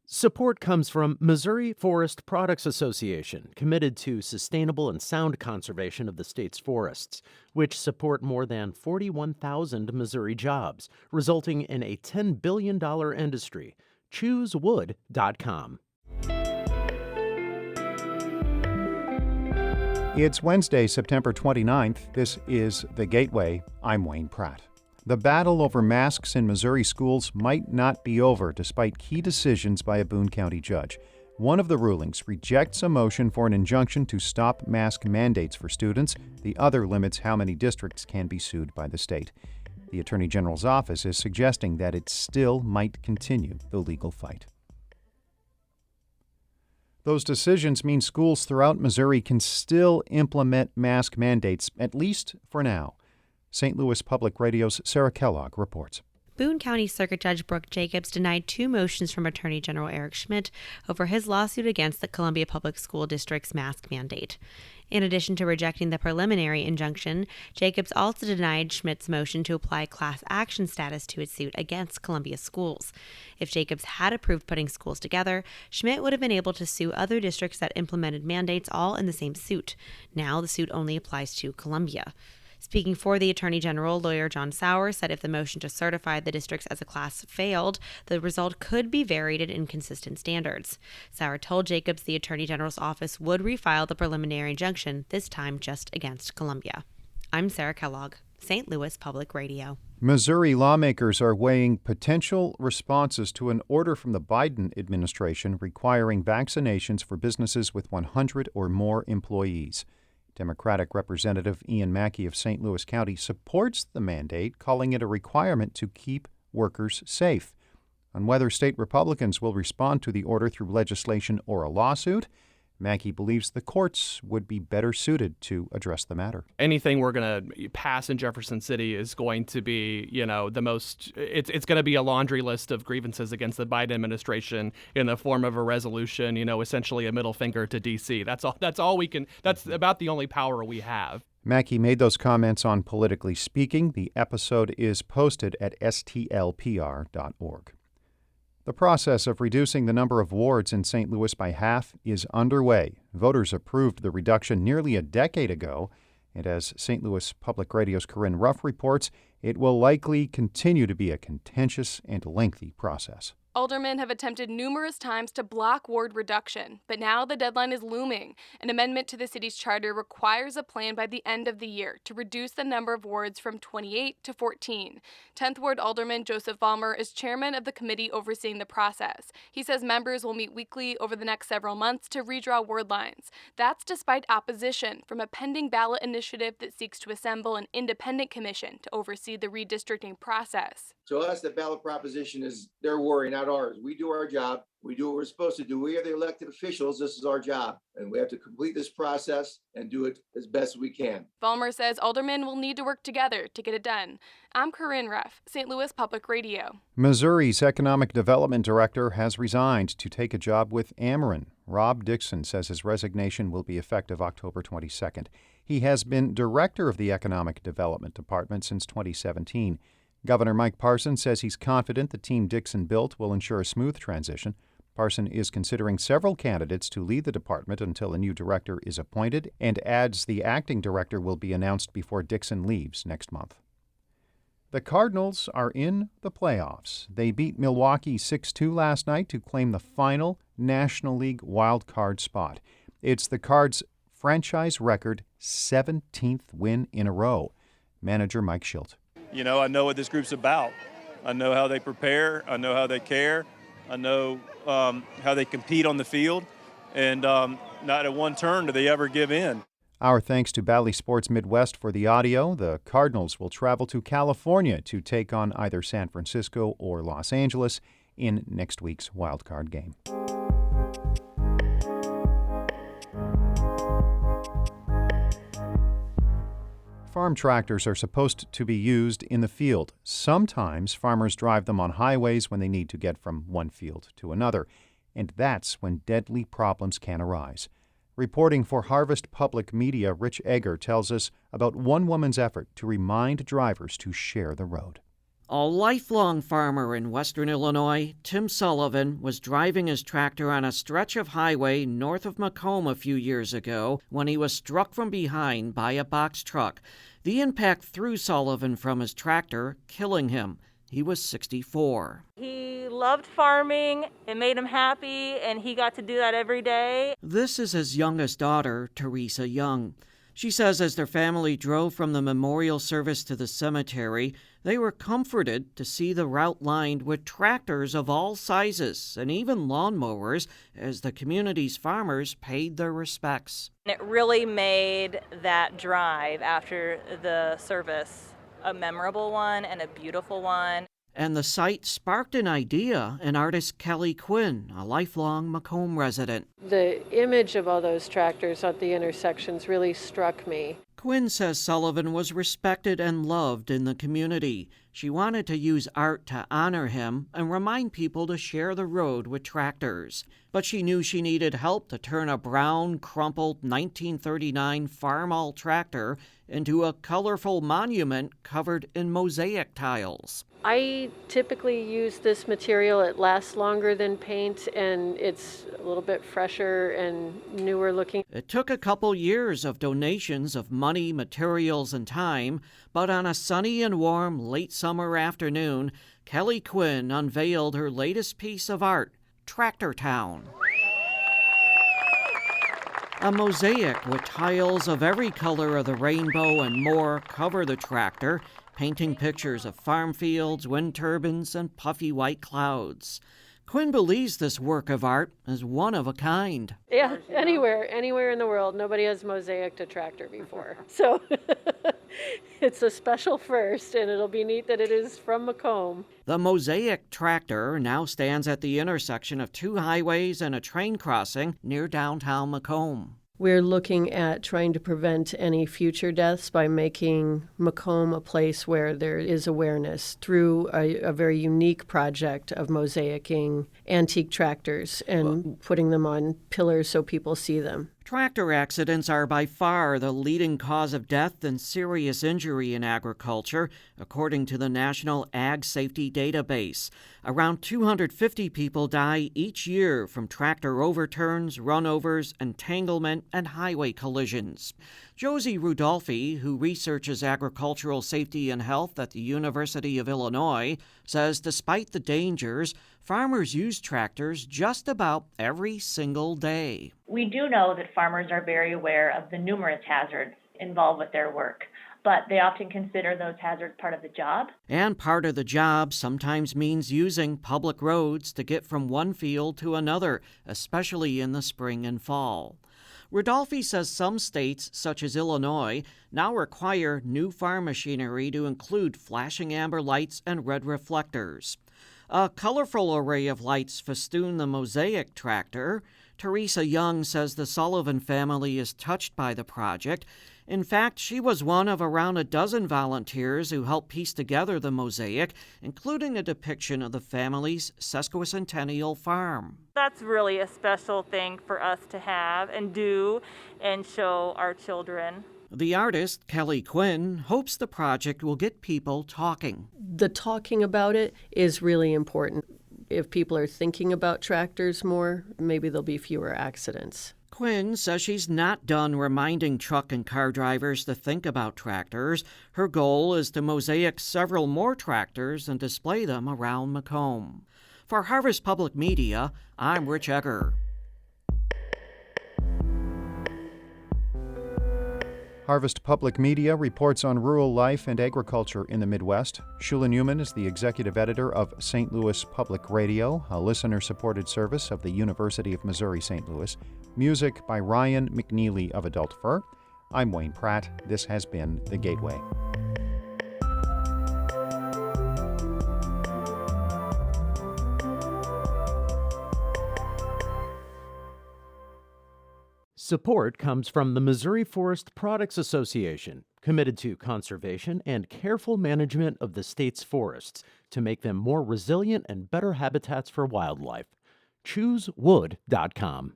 Support comes from Missouri Forest Products Association, committed to sustainable and sound conservation of the state's forests, which support more than 41,000 Missouri jobs, resulting in a $10 billion industry. ChooseWood.com. It's Wednesday, September 29th. This is The Gateway. I'm Wayne Pratt. The battle over masks in Missouri schools might not be over despite key decisions by a Boone County judge. One of the rulings rejects a motion for an injunction to stop mask mandates for students. The other limits how many districts can be sued by the state. The Attorney General's office is suggesting that it still might continue the legal fight. Those decisions mean schools throughout Missouri can still implement mask mandates, at least for now. St. Louis Public Radio's Sarah Kellogg reports. Boone County Circuit Judge Brooke Jacobs denied two motions from Attorney General Eric Schmitt over his lawsuit against the Columbia Public School District's mask mandate. In addition to rejecting the preliminary injunction, Jacobs also denied Schmitt's motion to apply class action status to his suit against Columbia schools. If Jacobs had approved putting schools together, Schmitt would have been able to sue other districts that implemented mandates all in the same suit. Now the suit only applies to Columbia. Speaking for the Attorney General, lawyer John Sauer said if the motion to certify the districts as a class failed, the result could be varied and inconsistent standards. Sauer told Jacobs the Attorney General's office would refile the preliminary injunction, this time just against Columbia. I'm Sarah Kellogg, St. Louis Public Radio. Missouri lawmakers are weighing potential responses to an order from the Biden administration requiring vaccinations for businesses with 100 or more employees. Democratic Representative Ian Mackey of St. Louis County supports the mandate, calling it a requirement to keep workers safe. On whether state Republicans will respond to the order through legislation or a lawsuit, Mackey believes the courts would be better suited to address the matter. Anything we're going to pass in Jefferson City is going to be, the most, it's going to be a laundry list of grievances against the Biden administration in the form of a resolution, essentially a middle finger to D.C. That's all we can, that's about the only power we have. Mackey made those comments on Politically Speaking. The episode is posted at stlpr.org. The process of reducing the number of wards in St. Louis by half is underway. Voters approved the reduction nearly a decade ago, and as St. Louis Public Radio's Corinne Ruff reports, it will likely continue to be a contentious and lengthy process. Aldermen have attempted numerous times to block ward reduction, but now the deadline is looming. An amendment to the city's charter requires a plan by the end of the year to reduce the number of wards from 28 to 14. 10th Ward Alderman Joseph Vollmer is chairman of the committee overseeing the process. He says members will meet weekly over the next several months to redraw ward lines. That's despite opposition from a pending ballot initiative that seeks to assemble an independent commission to oversee the redistricting process. To us, the ballot proposition is their worry, not ours. We do our job. We do what we're supposed to do. We are the elected officials. This is our job. And we have to complete this process and do it as best we can. Vollmer says aldermen will need to work together to get it done. I'm Corinne Ruff, St. Louis Public Radio. Missouri's Economic Development Director has resigned to take a job with Ameren. Rob Dixon says his resignation will be effective October 22nd. He has been director of the Economic Development Department since 2017. Governor Mike Parson says he's confident the team Dixon built will ensure a smooth transition. Parson is considering several candidates to lead the department until a new director is appointed and adds the acting director will be announced before Dixon leaves next month. The Cardinals are in the playoffs. They beat Milwaukee 6-2 last night to claim the final National League wild card spot. It's the Cards' franchise record 17th win in a row. Manager Mike Schilt. I know what this group's about. I know how they prepare. I know how they care. I know how they compete on the field. And not at one turn do they ever give in. Our thanks to Bally Sports Midwest for the audio. The Cardinals will travel to California to take on either San Francisco or Los Angeles in next week's wildcard game. Farm tractors are supposed to be used in the field. Sometimes farmers drive them on highways when they need to get from one field to another, and that's when deadly problems can arise. Reporting for Harvest Public Media, Rich Egger tells us about one woman's effort to remind drivers to share the road. A lifelong farmer in western Illinois, Tim Sullivan, was driving his tractor on a stretch of highway north of Macomb a few years ago when he was struck from behind by a box truck. The impact threw Sullivan from his tractor, killing him. He was 64. He loved farming, it made him happy, and he got to do that every day. This is his youngest daughter, Teresa Young. She says as their family drove from the memorial service to the cemetery, they were comforted to see the route lined with tractors of all sizes and even lawnmowers as the community's farmers paid their respects. It really made that drive after the service a memorable one and a beautiful one. And the sight sparked an idea in artist Kelly Quinn, a lifelong Macomb resident. The image of all those tractors at the intersections really struck me. Quinn says Sullivan was respected and loved in the community. She wanted to use art to honor him and remind people to share the road with tractors. But she knew she needed help to turn a brown, crumpled 1939 Farmall tractor into a colorful monument covered in mosaic tiles. I typically use this material. It lasts longer than paint, and it's a little bit fresher and newer looking. It took a couple years of donations of money, materials, and time, but on a sunny and warm late summer afternoon, Kelly Quinn unveiled her latest piece of art, Tractor Town. A mosaic with tiles of every color of the rainbow and more cover the tractor, painting pictures of farm fields, wind turbines, and puffy white clouds. Quinn believes this work of art is one of a kind. Yeah, anywhere in the world. Nobody has mosaicked a tractor before. So it's a special first, and it'll be neat that it is from Macomb. The mosaic tractor now stands at the intersection of two highways and a train crossing near downtown Macomb. We're looking at trying to prevent any future deaths by making Macomb a place where there is awareness through a very unique project of mosaicing antique tractors and putting them on pillars so people see them. Tractor accidents are by far the leading cause of death and serious injury in agriculture, according to the National Ag Safety Database. Around 250 people die each year from tractor overturns, runovers, entanglement, and highway collisions. Josie Rudolphi, who researches agricultural safety and health at the University of Illinois, says despite the dangers, farmers use tractors just about every single day. We do know that farmers are very aware of the numerous hazards involved with their work, but they often consider those hazards part of the job. And part of the job sometimes means using public roads to get from one field to another, especially in the spring and fall. Rodolphe says some states, such as Illinois, now require new farm machinery to include flashing amber lights and red reflectors. A colorful array of lights festoon the mosaic tractor. Teresa Young says the Sullivan family is touched by the project. In fact, she was one of around a dozen volunteers who helped piece together the mosaic, including a depiction of the family's sesquicentennial farm. That's really a special thing for us to have and do and show our children. The artist, Kelly Quinn, hopes the project will get people talking. The talking about it is really important. If people are thinking about tractors more, maybe there'll be fewer accidents. Quinn says she's not done reminding truck and car drivers to think about tractors. Her goal is to mosaic several more tractors and display them around Macomb. For Harvest Public Media, I'm Rich Egger. Harvest Public Media reports on rural life and agriculture in the Midwest. Shula Newman is the executive editor of St. Louis Public Radio, a listener-supported service of the University of Missouri-St. Louis. Music by Ryan McNeely of Adult Fur. I'm Wayne Pratt. This has been The Gateway. Support comes from the Missouri Forest Products Association, committed to conservation and careful management of the state's forests to make them more resilient and better habitats for wildlife. ChooseWood.com.